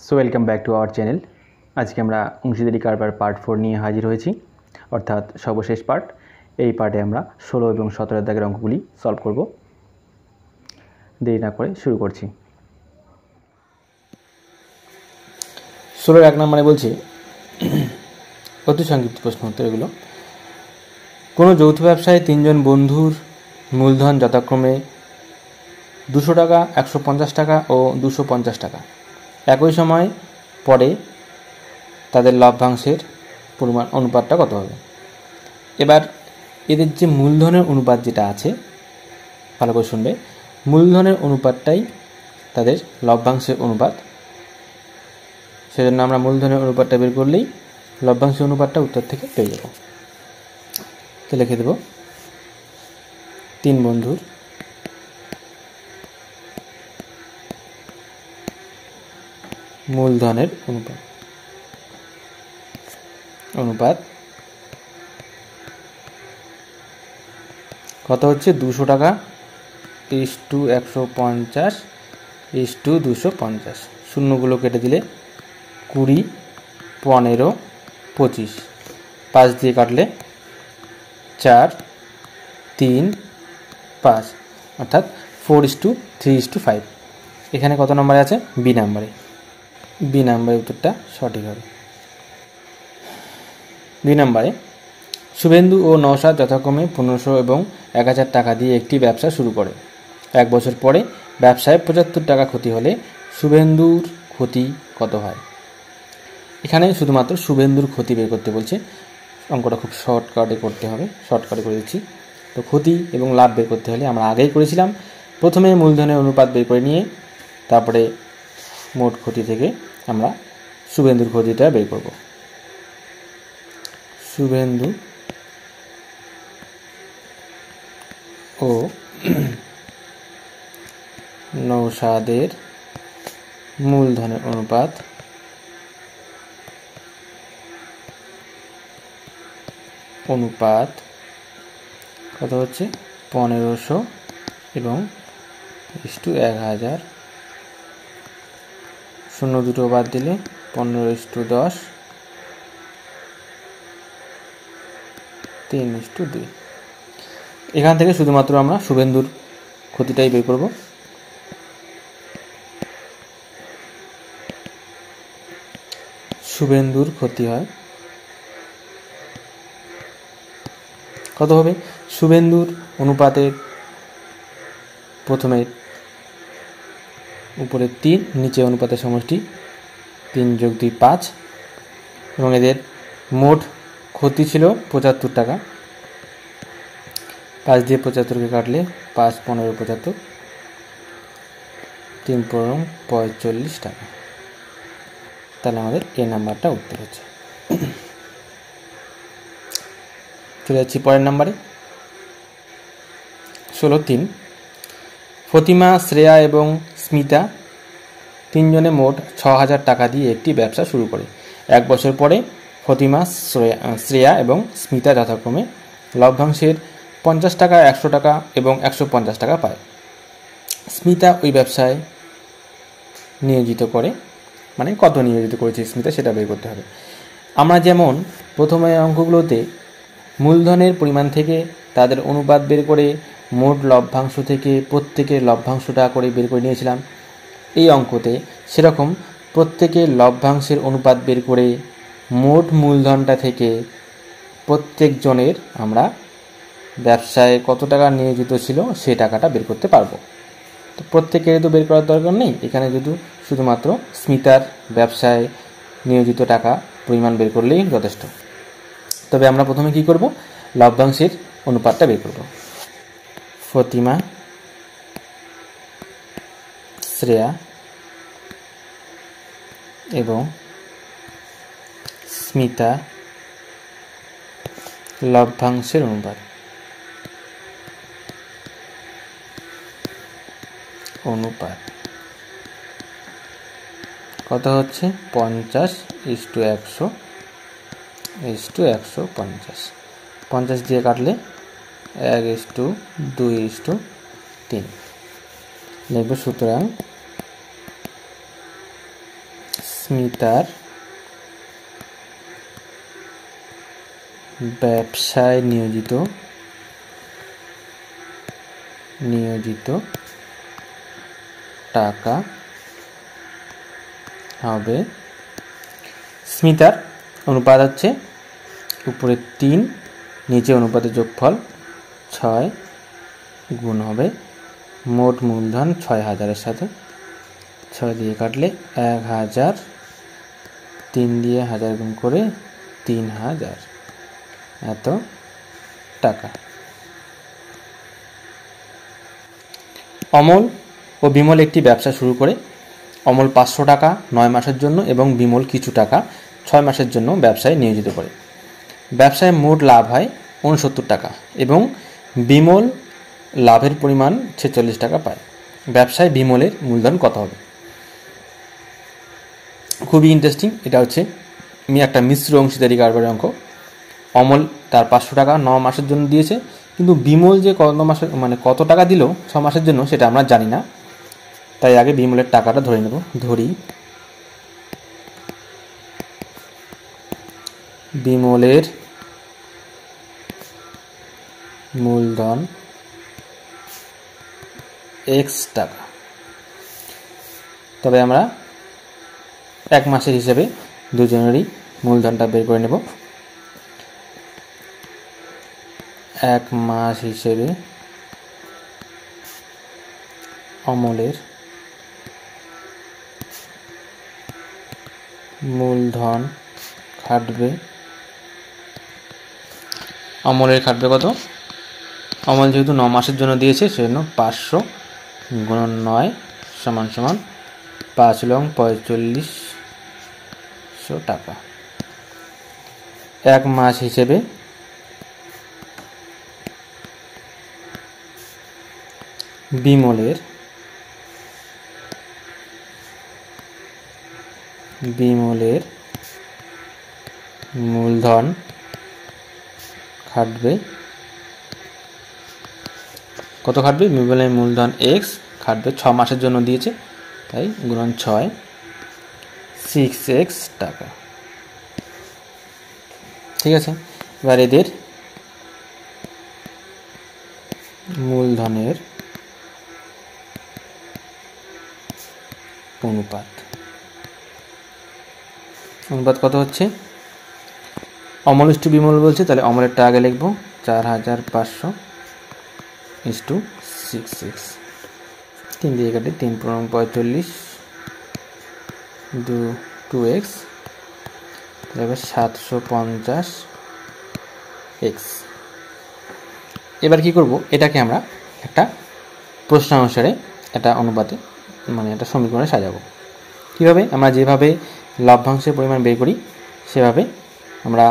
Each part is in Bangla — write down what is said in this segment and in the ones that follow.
So welcome back to our channel. আজকে আমরা অংশীদারি কারবার পার্ট 4 নিয়ে হাজির হয়েছি, অর্থাৎ সর্বশেষ পার্ট। এই পার্টে আমরা 16 এবং 17 দাগের অঙ্কগুলি সলভ করব। দেরি না করে শুরু করছি। 16 1 নম্বরে বলছে, অতি সংক্ষিপ্ত প্রশ্ন উত্তর এগুলো। কোনো যৌথ ব্যবসায় 3 জন বন্ধুর মূলধন যথাক্রমে 200 টাকা, 150 টাকা ও 250 টাকা। একই সময় পরে তাদের লভ্যাংশের পরিমাণ অনুপাতটা কত হবে? এবার এদের যে মূলধনের অনুপাত যেটা আছে, ভালো করে শুনবে, মূলধনের অনুপাতটাই তাদের লভ্যাংশের অনুপাত। সেজন্য আমরা মূলধনের অনুপাতটা বের করলেই লভ্যাংশের অনুপাতটা উত্তর থেকে পেয়ে যাব। তো লিখে দেব 3 বন্ধুর মূলধনের অনুপাত কত হচ্ছে? 200 টাকা = 150 = 250। শূন্যগুলো কেটে দিলে 20, 15, 25, 5 দিয়ে কাটলে 4, 3, 5, অর্থাৎ 4:3:5। এখানে কত নম্বরে আছে? বি নাম্বারে। বি নাম্বারে উত্তরটা সঠিক হবে। 2 নম্বরে, শুভেন্দু ও নওশাদ যথাক্রমে 1500 এবং 1000 টাকা দিয়ে একটি ব্যবসা শুরু করে। 1 বছর পরে ব্যবসায় 75 টাকা ক্ষতি হলে শুভেন্দুর ক্ষতি কত হয়? এখানে শুধুমাত্র শুভেন্দুর ক্ষতি বের করতে বলছে। অঙ্কটা খুব শর্টকাটে করতে হবে, শর্টকাটে করে দিচ্ছি। তো ক্ষতি এবং লাভ বের করতে হলে আমরা আগেই করেছিলাম, প্রথমে মূলধনের অনুপাত বের করে নিয়ে তারপরে মোট ক্ষতি থেকে আমরা শুভেন্দুর ক্ষতিটা বের করব। শুভেন্দু ও নওশাদের মূলধনের অনুপাত কত হচ্ছে? 1500 এবং 1000। শূন্য দুটো বাদ দিলে 15:10, 3:2। এখান থেকে শুধুমাত্র আমরা শুভেন্দুর ক্ষতিটাই বের করব। শুভেন্দুর ক্ষতি হয় কত হবে? শুভেন্দুর অনুপাতের প্রথমে উপরে 3, নিচে অনুপাতের সমষ্টি 3 + 2 5, এবং এদের মোট ক্ষতি ছিল 75 টাকা। 5 দিয়ে 75কে কাটলে 5, 15, 75, 3 × 45 টাকা। তাহলে আমাদের এ নাম্বারটা উত্তর হচ্ছে। চলে যাচ্ছি পরের নাম্বারে। 16-3, ফতিমা, শ্রেয়া এবং স্মিতা 3 জনে মোট 6000 টাকা দিয়ে একটি ব্যবসা শুরু করে। 1 বছর পরে ফতিমা, শ্রেয়া এবং স্মিতা যথাক্রমে লভ্যাংশের 50 টাকা, 100 টাকা এবং 150 টাকা পায়। স্মিতা ওই ব্যবসায় নিয়োজিত করে, মানে কত নিয়োজিত করেছে স্মিতা সেটা বের করতে হবে। আমরা যেমন প্রথমে অঙ্কগুলোতে মূলধনের পরিমাণ থেকে তাদের অনুপাত বের করে মোট লভ্যাংশ থেকে প্রত্যেকের লভ্যাংশটা করে বের করে নিয়েছিলাম, এই অঙ্কতে সেরকম প্রত্যেকের লভ্যাংশের অনুপাত বের করে মোট মূলধনটা থেকে প্রত্যেক জনের আমরা ব্যবসায় কত টাকা নিয়োজিত ছিল সেই টাকাটা বের করতে পারবো। তো প্রত্যেকের তো বের করার দরকার নেই, এখানে শুধুমাত্র স্মিতার ব্যবসায় নিয়োজিত টাকা পরিমাণ বের করলেই যথেষ্ট। তবে আমরা প্রথমে কি করব? লভ্যাংশের অনুপাতটা বের করব। ফতিমা, শ্রেয়া এবং স্মিতা লভ্যাংশের অনুপাত কত হচ্ছে? 50:100:150। 50 দিয়ে কাটলে 1:2:3 লিখব। সুতরাং স্মিতার ব্যবসায় নিয়োজিত টাকা হবে, স্মিতার অনুপাত হচ্ছে উপরে 3, নিচে অনুপাতের যোগফল 6 গুণ হবে মোট মূলধন 6000-এর সাথে 6 দিয়ে কাটলে 1000, 3 দিয়ে 1000 গুণ করে 3000, এত টাকা। অমল ও বিমল একটি ব্যবসা শুরু করে। অমল 500 টাকা 9 মাসের জন্য এবং বিমল কিছু টাকা 6 মাসের জন্য ব্যবসায় নিয়োজিত করে। ব্যবসায় মোট লাভ হয় 69 টাকা এবং বিমল লাভের পরিমাণ 46 টাকা পায়। ব্যবসায় বিমলের মূলধন কত হবে? খুবই ইন্টারেস্টিং। এটা হচ্ছে একটা মিশ্র অংশীদারি কারবারের অঙ্ক। অমল তার 500 টাকা 9 মাসের জন্য দিয়েছে, কিন্তু বিমল যে কত টাকা দিল 6 মাসের জন্য সেটা আমরা জানি না। তাই আগে বিমলের টাকাটা ধরে নেব। ধরি বিমলের মূলধন x টাকা। তবে আমরা 1 মাসের হিসেবে দুজনেরই মূলধনটা বের করে নেব। 1 মাস হিসেবে অমলের মূলধন খাটবে, অমলের খাটবে কত? অমল যেহেতু 9 মাসের জন্য দিয়েছে সেজন্য 500 গুণন 9 সমান 5 লং 4500 টাকা। 1 মাস হিসেবে বিমলের মূলধন খাটবে কত? খাটবে বিমলের মূলধন x খাটবে 6 মাসের জন্য দিয়েছে, তাই গুণন 6 6x টাকা। ঠিক আছে, এবার এদের মূলধনের অনুপাত কত হচ্ছে? অমল ইস্টু বিমল বলছে, তাহলে অমলেরটা আগে লিখব 4500 ইস্টু 6x। 3 দিয়ে কাটে 3 পূর্ণ 45 2x, এবার 750x। এবার কি করব? এটাকে আমরা একটা প্রশ্ন অনুসারে একটা অনুপাতে একটা সমীকরণে সাজাবো। কিভাবে? আমরা যেভাবে লভ্যাংশের পরিমাণ বের করি সেভাবে আমরা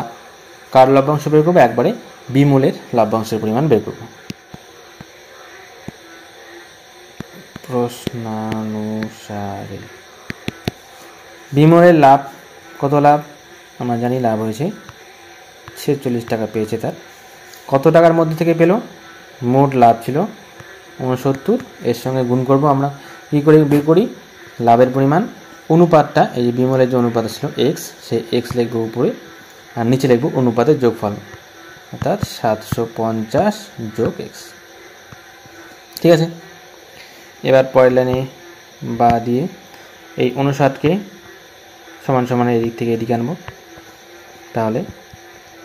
কার লভ্যাংশ বের করবো? একবারে বিমলের লভ্যাংশের পরিমাণ বের করব। প্রশ্নানুসারে বিমলের লাভ কত? লাভ আমরা জানি, লাভ হয়েছে 46 টাকা পেয়েছে। তার কত টাকার মধ্যে থেকে পেল? মোট লাভ ছিল 69, এর সঙ্গে গুণ করব। আমরা কী করে বের করি? লাভের পরিমাণ অনুপাতটা, এই যে বিমলের যে অনুপাত ছিল x, সেই x লিখব উপরে আর নিচে লিখব অনুপাতের যোগফল, অর্থাৎ 750 যোগ x। ঠিক আছে, এবার পরের লাইনে বা দিয়ে এই 59কে সমান সমান এদিক থেকে এদিকে আনবো, তাহলে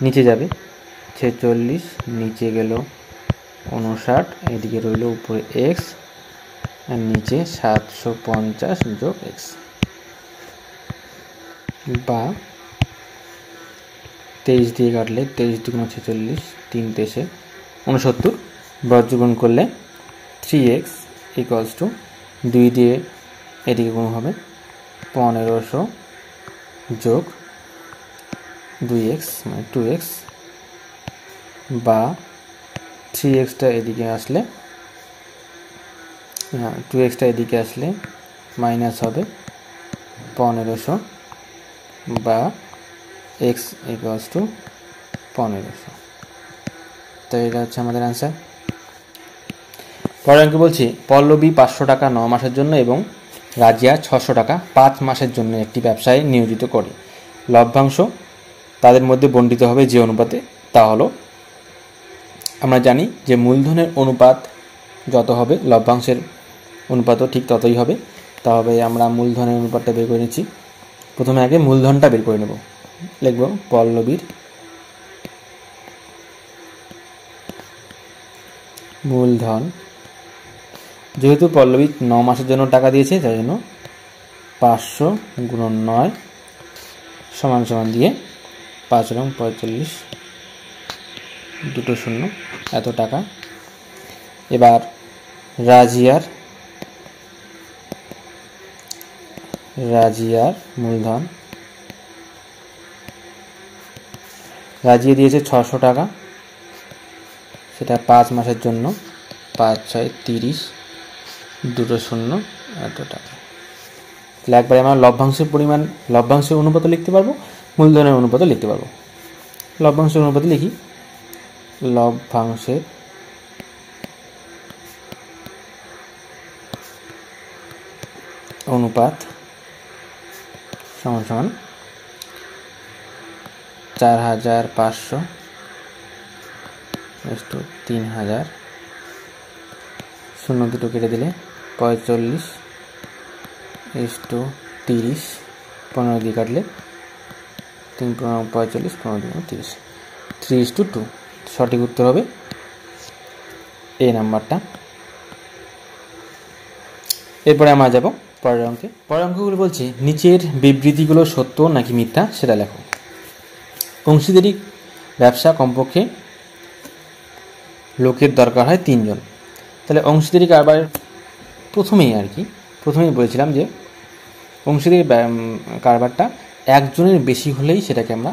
নিচে যাবে 46, নিচে গেল 59, এদিকে রইল উপরে x আর নিচে 750 যোগ x, বা 23 দিয়ে কাটলে 23 দুগুণ 46, 3 তেইশে 69, বজ্রগুণ করলে 3x ইকুয়ালস টু 2 দিয়ে এদিকে গুণ হবে 1500 যোগ 2x মানে 2x, বা 3xটা এদিকে আসলে 2xটা এদিকে আসলে মাইনাস হবে 1500, বা x ইকুয়ালস টু 1500। তো এটা হচ্ছে আমাদের অ্যান্সার। পরের অঙ্কে বলছি পল্লবী 500 টাকা 9 মাসের জন্য এবং রাজিয়া 600 টাকা 5 মাসের জন্য একটি ব্যবসায় নিয়োজিত করে। লভ্যাংশ তাদের মধ্যে বণ্টিত হবে যে অনুপাতে, তা হলো, আমরা জানি যে মূলধনের অনুপাত যত হবে লভ্যাংশের অনুপাতও ঠিক ততই হবে। তবে আমরা মূলধনের অনুপাতটা বের করে নিচ্ছি। প্রথমে আগে মূলধনটা বের করে নেব। লিখব পল্লবীর মূলধন। যেহেতু পল্লবী 9 মাসের জন্য টাকা দিয়েছে, তাই জন্য 500 গুণন 9 সমান সমান দিয়ে 5 এবং 45 দুটো শূন্য এত টাকা। এবার রাজিয়ার মূলধন, রাজিয়া দিয়েছে 600 টাকা, সেটা 5 মাসের জন্য 5 6 30 দুটো শূন্য এত টাকা। তাহলে একবারে আমরা লভ্যাংশের পরিমাণ, লভ্যাংশের অনুপাতও লিখতে পারবো, মূলধনের অনুপাতও লিখতে পারবো। লভ্যাংশের অনুপাত লিখি। লভ্যাংশের অনুপাত সমান সমান 4500 3000, শূন্য দুটো কেটে দিলে 45 30, 15 দিয়ে কাটলে 3 15 45 15 30, 3:2। সঠিক উত্তর হবে এই নাম্বারটা। এরপরে আমরা যাব পরের অঙ্কে। পরের অঙ্কগুলো বলছে নিচের বিবৃতিগুলো সত্য নাকি মিথ্যা সেটা লেখো। অংশীদারি ব্যবসা কমপক্ষে লোকের দরকার হয় 3 জন। তাহলে অংশীদারি কারবারের প্রথমেই বলেছিলাম যে অংশীদারি কারবারটা একজনের বেশি হলেই সেটাকে আমরা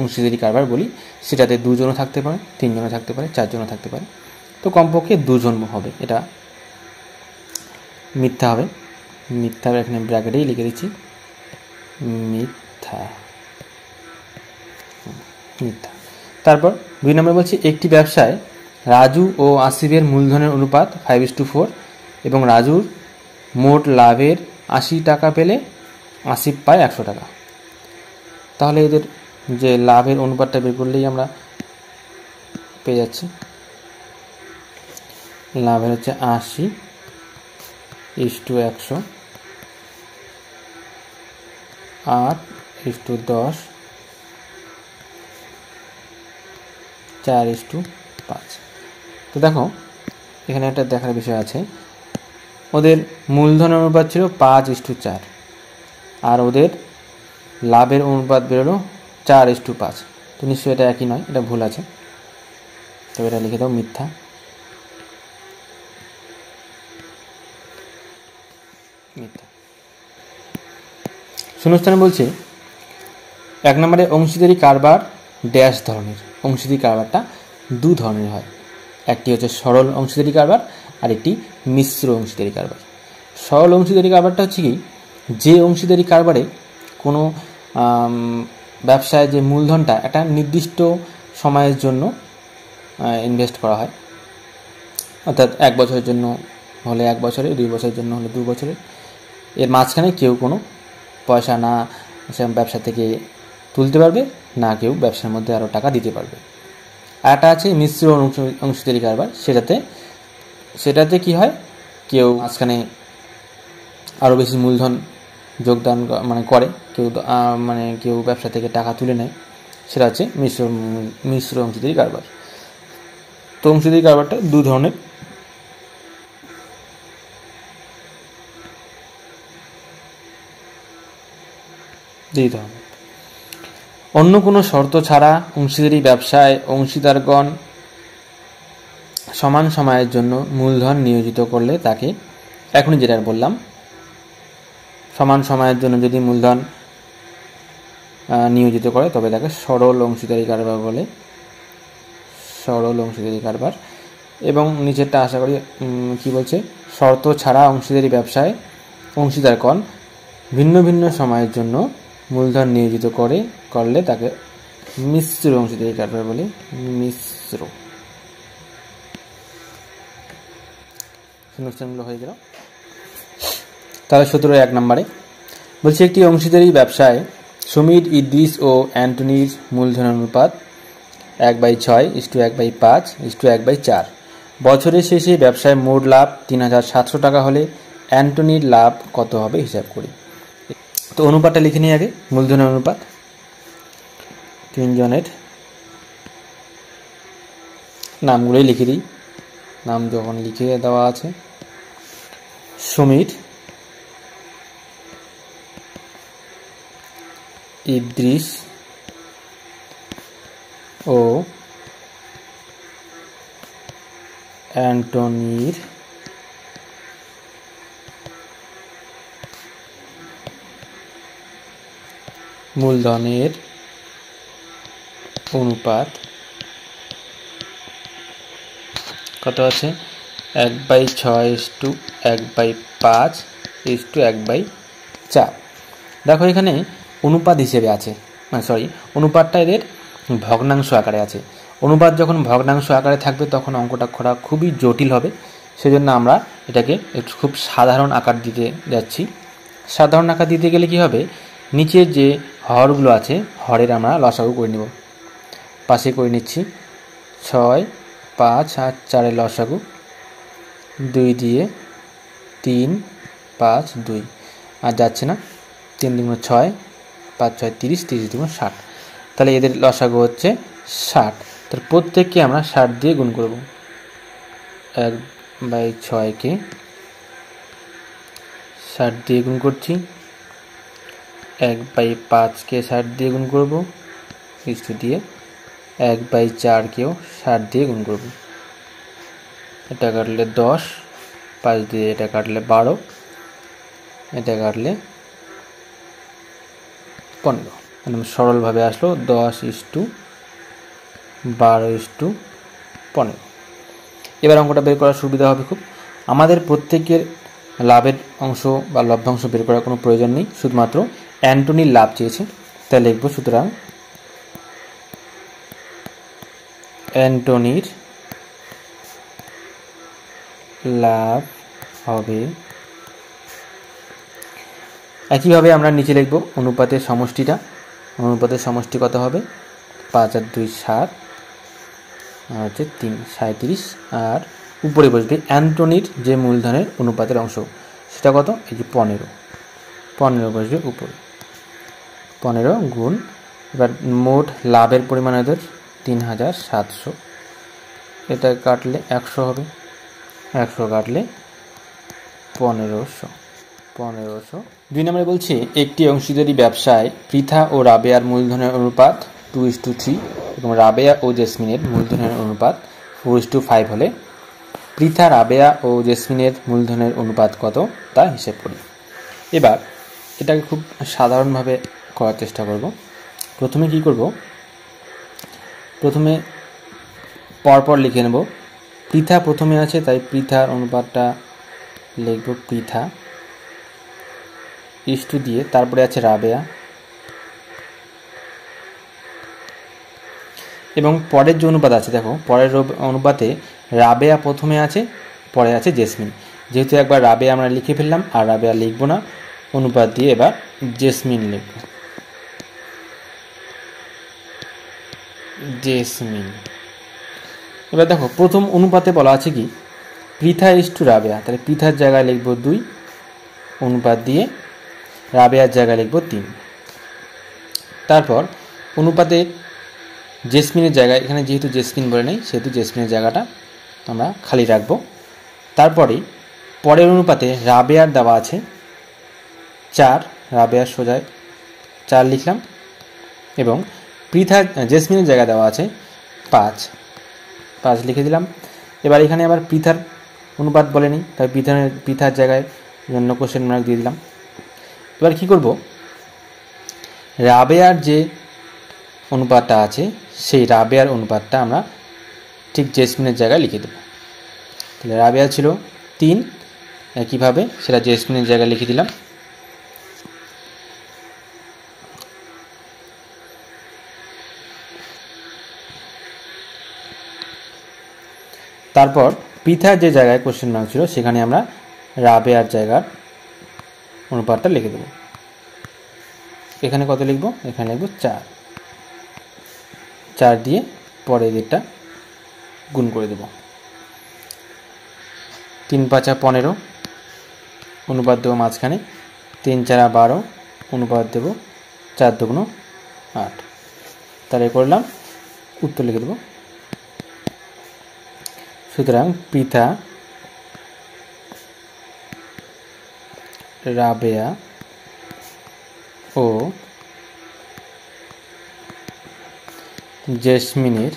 অংশীদারি কারবার বলি। সেটাতে 2 জনও থাকতে পারে, 3 জনও থাকতে পারে, 4 জনও থাকতে পারে। তো কমপক্ষে 2 জন হবে, এটা মিথ্যা হবে। মিথ্যা এখানে ব্র্যাকেটেই লিখে দিচ্ছি, মিথ্যা। তারপর 2 নম্বর বলছি একটি ব্যবসায় রাজু ও আসিফের মূলধনের অনুপাত 5:4 এবং রাজুর মোট লাভের 80 টাকা পেলে আসিফ পায় 100 টাকা। তাহলে এদের যে লাভের অনুপাতটা বের করলেই আমরা পেয়ে যাচ্ছি। লাভের হচ্ছে 80:100, 8:10, 4:5। তো দেখো এখানে একটা দেখার বিষয় আছে, ওদের মূলধনের অনুপাত ছিল 5:4 আর ওদের লাভের অনুপাত বেরোলো 4:5। তো নিশ্চয়ই এটা একই নয়, এটা ভুল আছে। তবে এটা লিখে দাও মিথ্যা। শূন্যস্থানে বলছে 1 নম্বরে অংশীদারি কারবার ড্যাশ ধরনের। অংশীদারি কারবারটা 2 ধরনের হয়, একটি হচ্ছে সরল অংশীদারি কারবার আর একটি মিশ্র অংশীদারি কারবার। সরল অংশীদারি কারবারটা হচ্ছে কি, যে অংশীদারি কারবারে কোনো ব্যবসায় যে মূলধনটা একটা নির্দিষ্ট সময়ের জন্য ইনভেস্ট করা হয়, অর্থাৎ 1 বছরের জন্য হলে 1 বছরে, 2 বছরের জন্য হলে 2 বছরে, এর মাঝখানে কেউ কোনো পয়সা না ব্যবসা থেকে তুলতে পারবে না, কেউ ব্যবসার মধ্যে আরও টাকা দিতে পারবে। আর একটা আছে মিশ্র অংশীদারি কারবার, সেটাতে কি হয়, কেউ মাঝখানে আরও বেশি মূলধন যোগদান করে, কেউ ব্যবসা থেকে টাকা তুলে নেয়, সেটা হচ্ছে মিশ্র অংশীদারি কারবার। তো অংশীদারি কারবারটা 2 ধরনের। অন্য কোনো শর্ত ছাড়া অংশীদারি ব্যবসায় অংশীদারগণ সমান সময়ের জন্য মূলধন নিয়োজিত করলে তাকে, এখনই যেটা বললাম, সমান সময়ের জন্য যদি মূলধন নিয়োজিত করে তবে তাকে সরল অংশীদারি কারবার বলে, সরল অংশীদারি কারবার। এবং নিচেরটা আশা করি কি বলছে, শর্ত ছাড়া অংশীদারি ব্যবসায় অংশীদারগণ ভিন্ন ভিন্ন সময়ের জন্য মূলধন নিয়োজিত করলে তাকে মিশ্র অংশীদারি কারবার বলে। মিশ্র অনুষ্ঠানগুলো হয়ে গেল। তাহলে 17 1 নম্বরে বলছি একটি অংশীদারি ব্যবসায় সুমিত, ইদ্রিস ও অ্যান্টনির মূলধন অনুপাত 1/6:1/5:1/4। বছরের শেষে ব্যবসায় মোট লাভ 3700 টাকা হলে অ্যান্টনির লাভ কত হবে হিসাব করি। তো অনুপাতটা লিখে নিই আগে, মূলধনের অনুপাত। তিনজনের নামগুলোই লিখে দিই, নাম যখন লিখে দেওয়া আছে। সুমিত, ইদ্রিস ও অ্যান্টনির মূলধনের অনুপাত কত আছে? 1/6:1/5:1/4। দেখো এখানে অনুপাত হিসেবে আছে, অনুপাতটা এদের ভগ্নাংশ আকারে আছে। অনুপাত যখন ভগ্নাংশ আকারে থাকবে তখন অঙ্কটা করা খুবই জটিল হবে। সেজন্য আমরা এটাকে একটু খুব সাধারণ আকার দিতে যাচ্ছি। সাধারণ আকার দিতে গেলে কি হবে, নিচের যে হরগুলো আছে হরের আমরা লসাগু করে নেব। পাশে করে নিচ্ছি 6, 5 আর 4 লসাগু, 2 দিয়ে 3, 5, 2 আর যাচ্ছে না, 3 × 6, 5 × 6 30, 30 × 60। তাহলে এদের লসাগু হচ্ছে 60। তার প্রত্যেককে আমরা 60 দিয়ে গুণ করব। 1/6কে 60 দিয়ে গুণ করছি, 1/5কে 60 দিয়ে গুণ করব, ইস্টু দিয়ে 1/4কেও 60 দিয়ে গুণ করব। এটা কাটলে 10, 5 দিয়ে এটা কাটলে 12, এটা কাটলে 15। মানে সরলভাবে আসলো 10:12:15। এবার অঙ্কটা বের করার সুবিধা হবে খুব। আমাদের প্রত্যেকের লাভের অংশ বা লভ্যাংশ বের করার কোনো প্রয়োজন নেই, শুধুমাত্র অ্যান্টনির লাভ চেয়েছে, তাই লিখব। সুতরাং অ্যান্টনির লাভ হবে, একইভাবে আমরা নিচে লিখব অনুপাতের সমষ্টিটা। অনুপাতের সমষ্টি কত হবে? 5 আর 2 7 আর হচ্ছে 3 37। আর উপরে বসবে অ্যান্টনির যে মূলধনের অনুপাতের অংশ, সেটা কত? এই যে 15 বসবে উপরে। 15 গুণ, এবার মোট লাভের পরিমাণ এদের 3700। এটা কাটলে 100 হবে, 100 কাটলে 1500। 2 নম্বরে বলছে একটি অংশীদারি ব্যবসায় পৃথা ও রাবেয়ার মূলধনের অনুপাত 2:3 এবং রাবেয়া ও জেসমিনের মূলধনের অনুপাত 4:5 হলে পৃথা, রাবেয়া ও জেসমিনের মূলধনের অনুপাত কত তা হিসেব করি। এবার এটাকে খুব সাধারণভাবে করার চেষ্টা করব। প্রথমে কি করব, প্রথমে পরপর লিখে নেব। পৃথা প্রথমে আছে, তাই পৃথার অনুপাতটা লিখব পৃথা, ইস্টু দিয়ে তারপরে আছে রাবেয়া, এবং পরের যে অনুপাত আছে দেখো, পরের অনুপাতে রাবেয়া প্রথমে আছে, পরে আছে জেসমিন। যেহেতু একবার রাবেয়া আমরা লিখে ফেললাম আর রাবেয়া লিখব না, অনুপাত দিয়ে এবার জেসমিন লিখব। জেসমিন। এবার দেখো প্রথম অনুপাতে বলা আছে কি পৃথা ইস্টু রাবেয়া, তাহলে পৃথার জায়গায় লিখব 2, অনুপাত দিয়ে রাবেয়ার জায়গায় লিখব 3। তারপর অনুপাতে জেসমিনের জায়গায়, এখানে যেহেতু জেসমিন বলে নেই সেহেতু জেসমিনের জায়গাটা আমরা খালি রাখব। তারপরে পরের অনুপাতে রাবেয়ার দেওয়া আছে 4, রাবেয়ার সোজায় 4 লিখলাম, এবং পৃথা জেসমিনের জায়গায় দেওয়া আছে 5 লিখে দিলাম। এবার এখানে আবার পৃথার অনুপাত বলেনি, তাই পৃথার জায়গায় জন্য কোশ্চেন মার্ক দিয়ে দিলাম। এবার কি করব, রাবেয়ার যে অনুপাতটা আছে সেই রাবেয়ার অনুপাতটা আমরা ঠিক জেসমিনের জায়গায় লিখে দেব। তাহলে রাবেয়া ছিল 3, একইভাবে সেটা জেসমিনের জায়গায় লিখে দিলাম। তারপর পৃথার যে জায়গায় কোশ্চেন মার্ক ছিল সেখানে আমরা রাবেয়ার জায়গার অনুপাতটা লিখে দেব। এখানে কত লিখব? এখানে লিখব 4। 4 দিয়ে পরের দিকটা গুণ করে দেব। 3 5 15 অনুপাত দেবো মাঝখানে, 3 4 12 অনুপাত দেব 4 2 8। তাহলে করলাম, উত্তর লিখে দেব। সুতরাং পিতা রাবেয়া ও জেসমিনের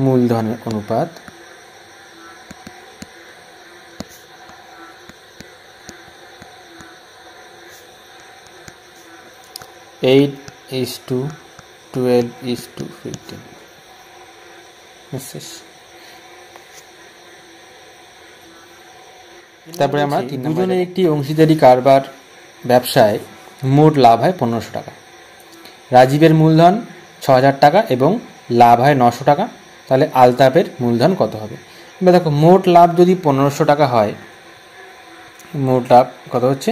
মূলধনের অনুপাত 8:12:15। তারপরে আমরা দুজনের একটি অংশীদারি কারবার ব্যবসায় মোট লাভ হয় 1500 টাকা। রাজীবের মূলধন 6000 টাকা এবং লাভ হয় 900 টাকা। তাহলে আলতাফের মূলধন কত হবে? এবার দেখো, মোট লাভ যদি 1500 টাকা হয়, মোট লাভ কত হচ্ছে?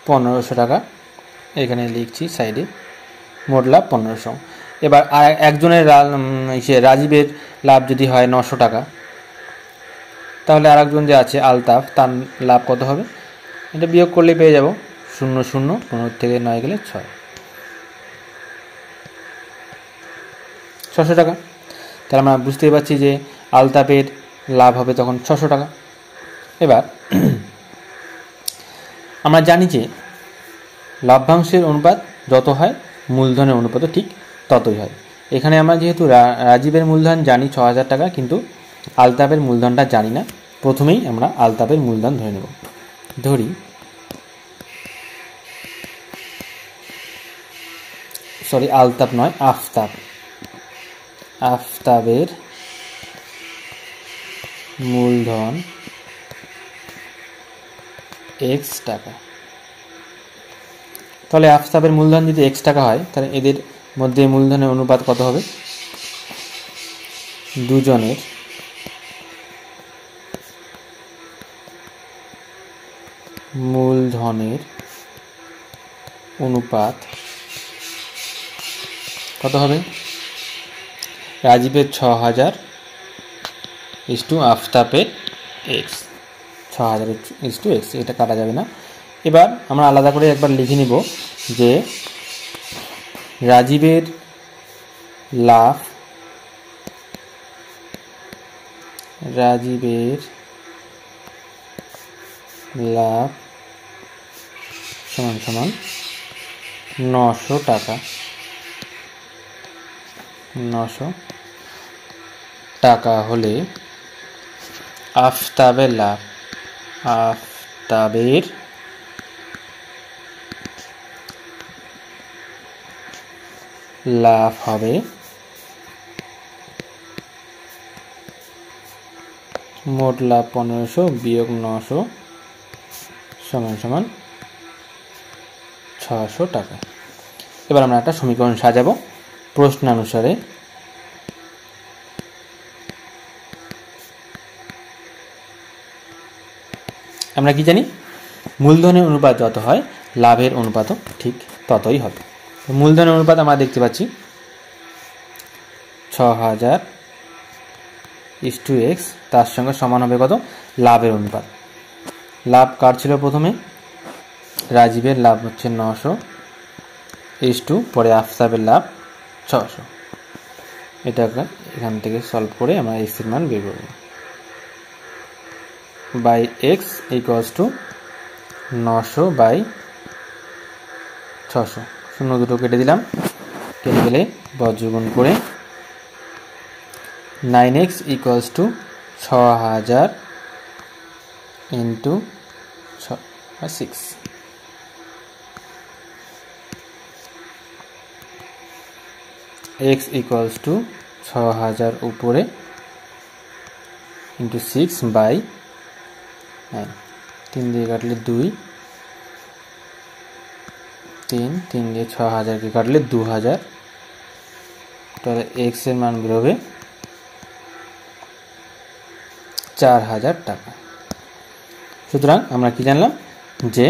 1500 টাকা। এখানে লিখছি সাইডে, মোট লাভ 1500। এবার একজনের রাজীবের লাভ যদি হয় 900 টাকা, তাহলে আরেকজন যে আছে আলতাফ, তার লাভ কত হবে? এটা বিয়োগ করলে পেয়ে যাব 0 0, 15 থেকে 9 গেলে 6, 600 টাকা। তাহলে আমরা বুঝতেই পারছি যে আলতাফের লাভ হবে তখন 600 টাকা। এবার আমরা জানি যে লাভ্যাংশের অনুপাত যত হয় মূলধনের অনুপাতও ঠিক ততই হয়। এখানে আমরা যেহেতু রাজীবের মূলধন জানি 6000 টাকা, কিন্তু আলতাফের মূলধনটা জানি না। প্রথমেই আমরা আলতাফের মূলধন ধরে নেব। আলতাফ নয়, আফতাব। আফতাবের মূলধন x টাকা। তাহলে আফতাবের মূলধন যদি x টাকা হয়, তাহলে এদের মধ্যে মূলধনের অনুপাত কত হবে? দুজনের মূলধনের অনুপাত কত হবে? রাজীবের 6000 আফতাবের x, 6000 x, এটা কাটা যাবে না। এবার আমরা আলাদা করে একবার লিখে নিব যে রাজীবের লাভ সমান সমান 900 টাকা। 900 টাকা হলে আফতাবের লাভ হবে মোট লাভ 1500 বিয়োগ 900 সমান সমান 600 টাকা। এবার আমরা একটা সমীকরণ সাজাবো প্রশ্নানুসারে। আমরা কি জানি? মূলধনের অনুপাত যত হয় লাভের অনুপাতও ঠিক ততই হবে। মূলধনের অনুপাত আমরা দেখতে পাচ্ছি 6000 x, তার সঙ্গে সমান হবে কত? লাভের অনুপাত। লাভ কার ছিল? প্রথমে রাজীবের লাভ হচ্ছে 900 পরে আফতাবের লাভ 600। এটা এখান থেকে সলভ করে আমরা x এর মান বের করব। By x equals to 900/600। 0 দুটো কেটে দিলাম, কেটে গেলে বজ্রগুণ করে 9x equals to 6000 into 6। x equals to 6000 উপরে ইন্টু 6/9। 3 দিয়ে কাটলে 2, 3 দিয়ে 6000কে কাটলে 2000। তাহলে x এর মান বেরোবে 4000 টাকা। সুতরাং আমরা কি জানলাম? যে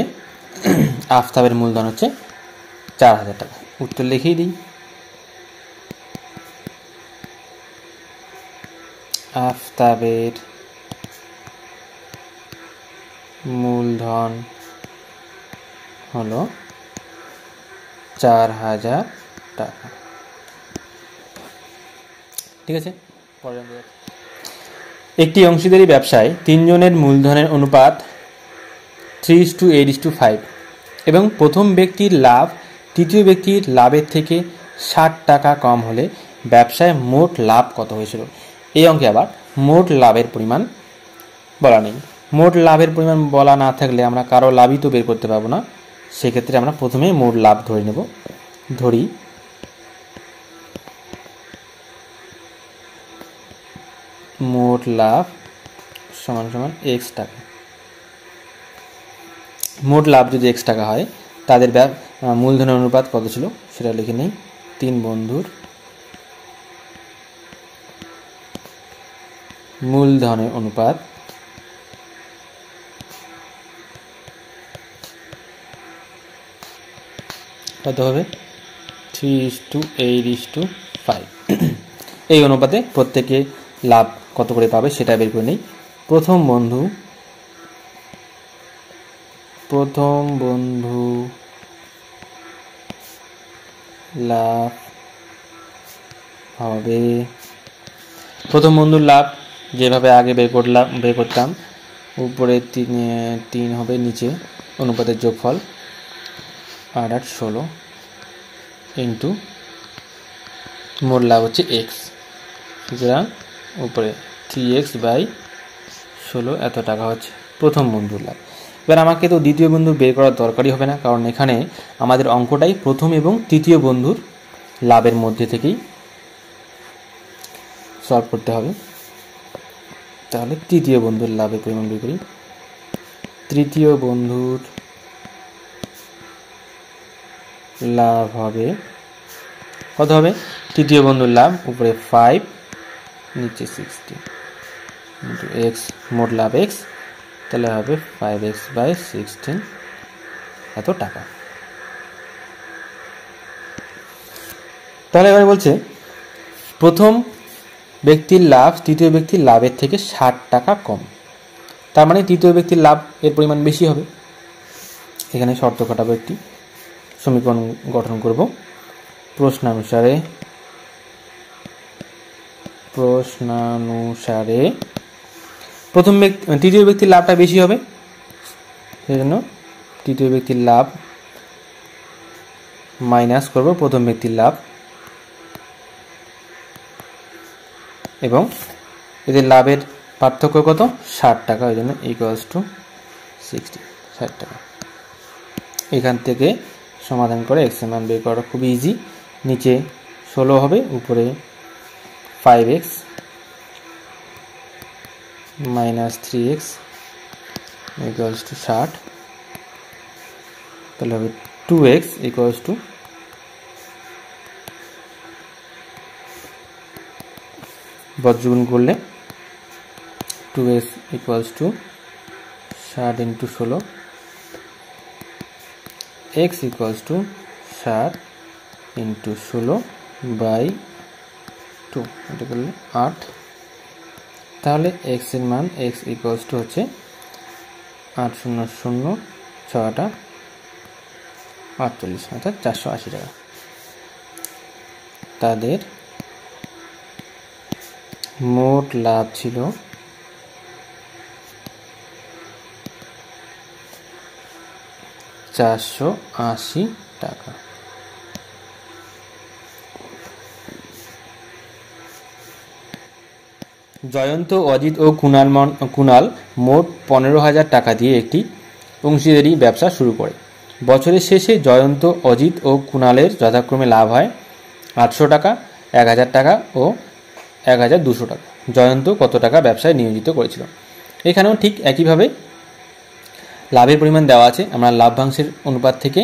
আফতাবের মূলধন হচ্ছে 4000 টাকা। উত্তর লিখেই দিই। আফতাবের মূলধন হলো 4000 টাকা। ঠিক আছে, একটি অংশীদারি ব্যবসায় 3 জনের মূলধনের অনুপাত 3:8:5 এবং প্রথম ব্যক্তির লাভ তৃতীয় ব্যক্তির লাভের থেকে 60 টাকা কম হলে ব্যবসায় মোট লাভ কত হয়েছিল। এই অঙ্কে আবার মোট লাভের পরিমাণ বলা নেই। মোট লাভের পরিমাণ বলা না থাকলে আমরা কারো লাভই তো বের করতে পারবো না। সেক্ষেত্রে আমরা প্রথমে মোট লাভ ধরে নেব। ধরি মোট লাভ সমান সমান x টাকা। মোট লাভ যদি x টাকা হয় তাদের মূলধনের অনুপাত কত ছিল সেটা লিখে নেই। 3 বন্ধুর মূলধনের অনুপাত কত হবে 3:8:5। এই অনুপাতে প্রত্যেকে লাভ কত করে পাবে সেটা বের করে নেই। প্রথম বন্ধু লাভ হবে, প্রথম বন্ধুর লাভ যেভাবে আগে বের করতাম, উপরে 3 হবে, নিচে অনুপাতের যোগফল 8 8 16 ইন্টু মোট লাভ হচ্ছে x, সুতরাং উপরে 3x/16 এত টাকা হচ্ছে প্রথম বন্ধুর লাভ। এবার আমাকে তো দ্বিতীয় বন্ধু বের করার দরকারই হবে না, কারণ এখানে আমাদের অঙ্কটাই প্রথম এবং তৃতীয় বন্ধুর লাভের মধ্যে থেকেই সলভ করতে হবে। তাহলে তৃতীয় বন্ধুর লাভের পরিমাণ বের করি। তৃতীয় বন্ধুর লাভ হবে কত হবে, তৃতীয় বন্ধুর লাভ উপরে 5 নিচে 60 ইন্টু x, মোট লাভ x, তাহলে হবে 5x/16 এত টাকা। তাহলে এবারে বলছে প্রথম ব্যক্তির লাভ তৃতীয় ব্যক্তির লাভের থেকে 60 টাকা কম, তার মানে তৃতীয় ব্যক্তির লাভ এর পরিমাণ বেশি হবে। এখানে শর্ত খাটাবো, একটি সমীকরণ গঠন করব। প্রশ্নানুসারে তৃতীয় ব্যক্তির লাভটা বেশি হবে, সেজন্য তৃতীয় ব্যক্তির লাভ মাইনাস করব প্রথম ব্যক্তির লাভ, এবং এদের লাভের পার্থক্য কত 60 টাকা, ওই জন্য = 60 টাকা। এখান থেকে সমাধান করে x এর মান বের করা খুব ইজি। নিচে 16 হবে, উপরে 5x - 3x = 60, তাহলে হবে 2x বজ্রগুণ করলে 2x = 60 × 16, x = 60 × 16/2, এটা করলে 8। তাহলে x এর মান x = হচ্ছে 8 0 0 6 48, অর্থাৎ 480 টাকা। তাদের মোট লাভ ছিল 480 টাকা। জয়ন্ত, অজিত ও কুণাল মোট 15,000 টাকা দিয়ে একটি অংশীদারি ব্যবসা শুরু করে। বছরের শেষে জয়ন্ত, অজিত ও কুণালের যথাক্রমে লাভ হয় 800 টাকা, 1000 টাকা ও 1200 টাকা। জয়ন্ত কত টাকা ব্যবসায় নিয়োজিত করেছিল। এখানেও ঠিক একইভাবে লাভের পরিমাণ দেওয়া আছে, আমরা লাভ্যাংশের অনুপাত থেকে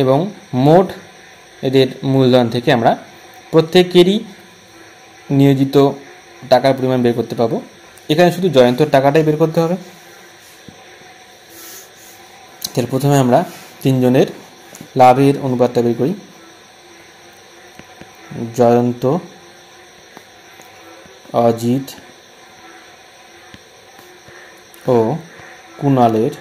এবং মোট এদের মূলধন থেকে আমরা প্রত্যেকেরই নিয়োজিত টাকার পরিমাণ বের করতে পাবো। এখানে শুধু জয়ন্তর টাকাটাই বের করতে হবে। তাহলে প্রথমে আমরা তিনজনের লাভের অনুপাতটা বের করি। জয়ন্ত, অজিত ও কুণালের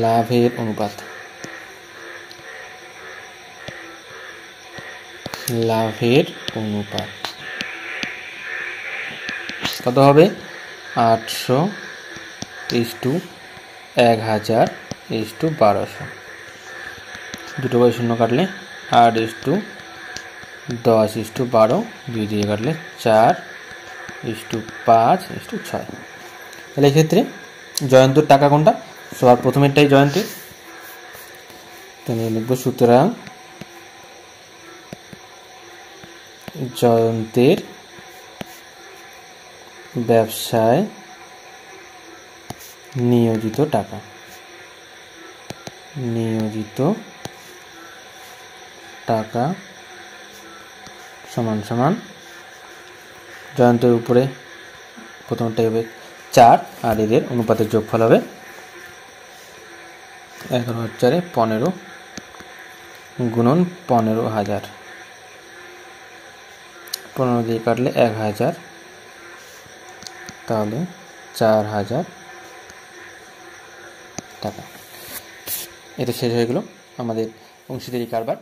লাভের অনুপাত। কত হবে? 800:1000:1200। দুটো করে শূন্য কাটলে 8:10:12, 2 দিয়ে কাটলে 4:5:6। তাহলে এক্ষেত্রে জয়ন্তর টাকা কোনটা? সবার প্রথমেরটাই জয়ন্তের, তাহলে লিখব সুতরাং জয়ন্তের ব্যবসায় নিয়োজিত টাকা সমান সমান জয়ন্তের উপরে প্রথমটাই হবে 4 আর এদের অনুপাতের যোগফল হবে 11,415 গুণন 15,000, 15 দিয়ে কাটলে 1,000, তাহলে 4,000 টাকা। এটা শেষ হয়ে গেল আমাদের অংশীদারি কারবার।